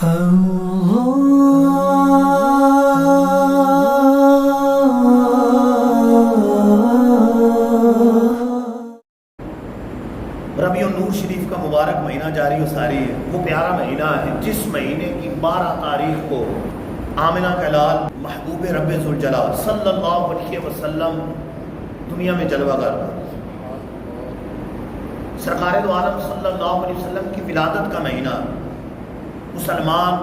ربیع النور شریف کا مبارک مہینہ جاری و ساری ہے. وہ پیارا مہینہ ہے جس مہینے کی 12 تاریخ کو آمنہ کا لال محبوب رب ذوالجلال صلی اللہ علیہ وسلم دنیا میں جلوہ گر ہوا. سرکار دو عالم صلی اللہ علیہ وسلم کی ولادت کا مہینہ. مسلمان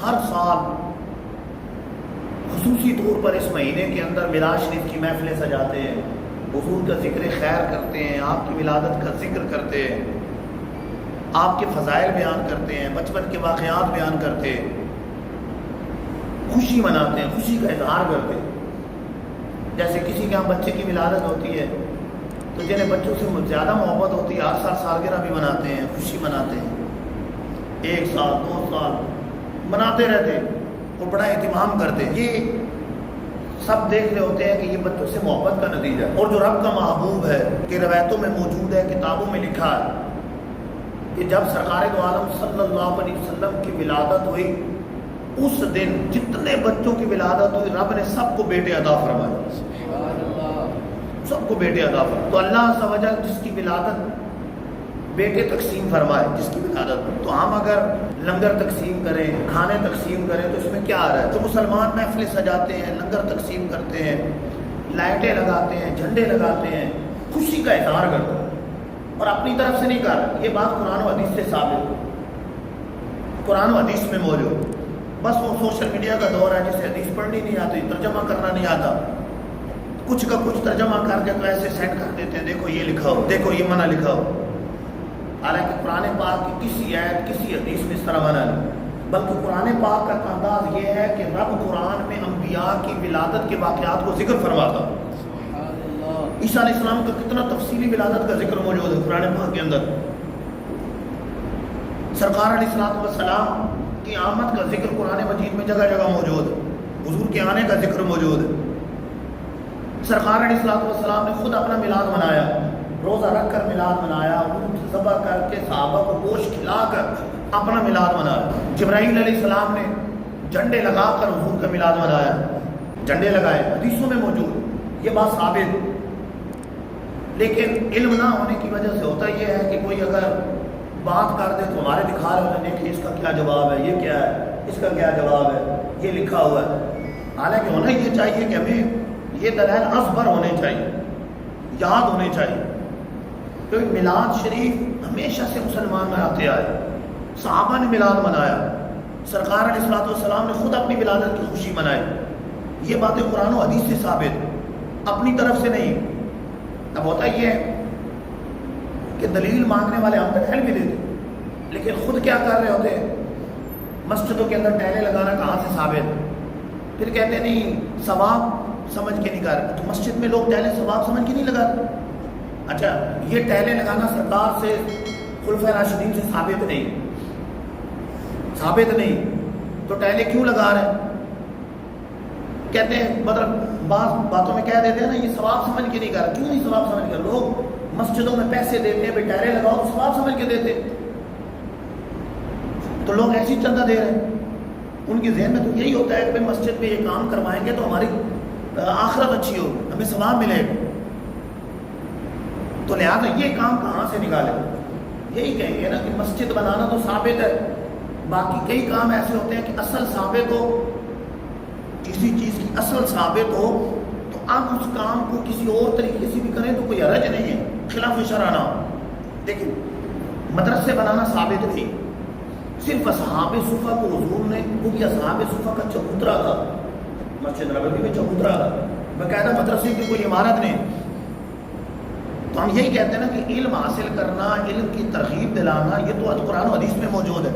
ہر سال خصوصی طور پر اس مہینے کے اندر میلاد شریف کی محفلیں سجاتے ہیں, حضور کا ذکر خیر کرتے ہیں, آپ کی ولادت کا ذکر کرتے ہیں, آپ کے فضائل بیان کرتے ہیں, بچپن کے واقعات بیان کرتے ہیں, خوشی مناتے ہیں, خوشی کا اظہار کرتے ہیں. جیسے کسی کے یہاں بچے کی ولادت ہوتی ہے تو جنہیں بچوں سے زیادہ محبت ہوتی ہے ہر سال سالگرہ بھی مناتے ہیں, خوشی مناتے ہیں, 1 سال 2 سال مناتے رہتے اور بڑا اہتمام کرتے. یہ سب دیکھ رہے ہوتے ہیں کہ یہ بچوں سے محبت کا نتیجہ ہے. اور جو رب کا محبوب ہے کہ روایتوں میں موجود ہے, کتابوں میں لکھا ہے کہ جب سرکار دو عالم صلی اللہ علیہ وسلم کی ولادت ہوئی اس دن جتنے بچوں کی ولادت ہوئی رب نے سب کو بیٹے عطا فرمائے, سب کو بیٹے عطا فرمائے. تو اللہ عز و جل جس کی ولادت بیٹے تقسیم فرمائے, جس کی ولادت, تو ہم اگر لنگر تقسیم کریں, کھانے تقسیم کریں تو اس میں کیا آ رہا ہے؟ تو مسلمان محفلیں سجاتے ہیں, لنگر تقسیم کرتے ہیں, لائٹیں لگاتے ہیں, جھنڈے لگاتے ہیں, خوشی کا اظہار کرتے ہیں اور اپنی طرف سے نہیں کر رہے. یہ بات قرآن و حدیث سے ثابت, قرآن و حدیث میں موجود. بس وہ سوشل میڈیا کا دور ہے جسے حدیث پڑھنی نہیں آتی, ترجمہ کرنا نہیں آتا, کچھ کا کچھ ترجمہ کر کے تو ایسے سینڈ کر دیتے ہیں, دیکھو یہ لکھا ہو, دیکھو یہ منع لکھا ہو. حالانکہ قرآن پاک کی کسی آیت کسی حدیث میں اس طرح منع نہیں, بلکہ قرآن پاک کا انداز یہ ہے کہ رب قرآن میں انبیاء کی ولادت کے واقعات کو ذکر فرماتا. عیسیٰ علیہ السلام کا کتنا تفصیلی ولادت کا ذکر موجود ہے قرآن پاک کے اندر. سرکار علیہ السلام کی آمد کا ذکر قرآن مجید میں جگہ جگہ موجود ہے, حضور کے آنے کا ذکر موجود ہے. سرکار علیہ السلام نے خود اپنا میلاد منایا, روزہ رکھ کر میلاد منایا, اونٹ ذبح کر کے صحابہ کو گوشت کھلا کر اپنا میلاد منایا. جبرائیل علیہ السلام نے جھنڈے لگا کر حضور کا میلاد منایا, جھنڈے لگائے, حدیثوں میں موجود, یہ بات ثابت. لیکن علم نہ ہونے کی وجہ سے ہوتا یہ ہے کہ کوئی اگر بات کر دے تو ہمارے دکھا رہے ہوتے ہیں کہ اس کا کیا جواب ہے, یہ کیا ہے, اس کا کیا جواب ہے, یہ لکھا ہوا ہے. حالانکہ ہونا یہ چاہیے کہ ہمیں یہ دلائل ازبر ہونے چاہیے, یاد ہونے چاہیے. کیونکہ میلاد شریف ہمیشہ سے مسلمان مناتے آئے, صحابہ نے میلاد منایا, سرکار علیہ السلام نے خود اپنی ولادت کی خوشی منائی. یہ باتیں قرآن و حدیث سے ثابت, اپنی طرف سے نہیں. اب ہوتا یہ ہے کہ دلیل مانگنے والے ہم تک حل بھی دیتے, لیکن خود کیا کر رہے ہوتے ہیں, مسجدوں کے اندر ٹیلے لگانا کہاں سے ثابت, پھر کہتے ہیں نہیں ثواب سمجھ کے نہیں کر. تو مسجد میں لوگ ٹیلے ثواب سمجھ کے نہیں لگاتے. اچھا یہ ٹیلے لگانا سرکار سے خلفائے راشدین سے ثابت نہیں, ثابت نہیں, تو ٹیلے کیوں لگا رہے ہیں؟ کہتے ہیں مطلب بعض باتوں میں کہہ دیتے ہیں نا یہ ثواب سمجھ کے نہیں کر. کیوں نہیں ثواب سمجھ کے؟ لوگ مسجدوں میں پیسے دیتے ہیں, بھائی ٹیلے لگاؤ, ثواب سمجھ کے دیتے, تو لوگ ایسی چندہ دے رہے ہیں. ان کے ذہن میں تو یہی ہوتا ہے کہ مسجد میں یہ کام کروائیں گے تو ہماری آخرت اچھی ہوگی, ہمیں ثواب ملے گا. تو لہٰذا یہ کام کہاں سے نکالے؟ یہی کہیں گے نا کہ مسجد بنانا تو ثابت ہے, باقی کئی کام ایسے ہوتے ہیں کہ اصل ثابت ہو, کسی چیز کی اصل ثابت ہو تو آپ اس کام کو کسی اور طریقے سے بھی کریں تو کوئی حرج نہیں ہے, خلاف شرع نہ ہو. لیکن مدرسے بنانا ثابت نہیں, صرف اصحاب صفہ کو حضور نے, کیونکہ اصحاب صفہ کا چبوترا تھا, مسجد نبوی میں چبوترا تھا, باقاعدہ مدرسے کی کوئی عمارت نہیں. تو ہم یہی کہتے ہیں نا کہ علم حاصل کرنا, علم کی ترغیب دلانا, یہ تو قرآن و حدیث میں موجود ہے.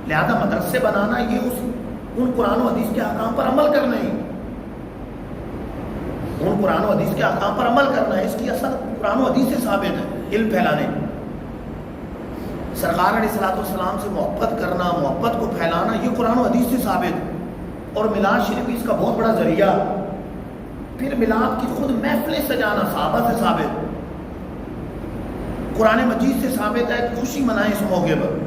لہذا مدرسے بنانا یہ ان قرآن و حدیث کے احکام پر عمل کرنا ہی, ان قرآن و حدیث کے احکام پر عمل کرنا ہے. اس کی اثر قرآن و حدیث سے ثابت ہے علم پھیلانے. سرکار علیہ السلام سے محبت کرنا, محبت کو پھیلانا, یہ قرآن و حدیث سے ثابت ہے. اور میلاد شریف اس کا بہت بڑا ذریعہ. پھر میلاد کی خود محفلیں سجانا صحابہ سے ثابت, قرآن مجید سے ثابت ہے کہ خوشی منائیں اس موقع پر.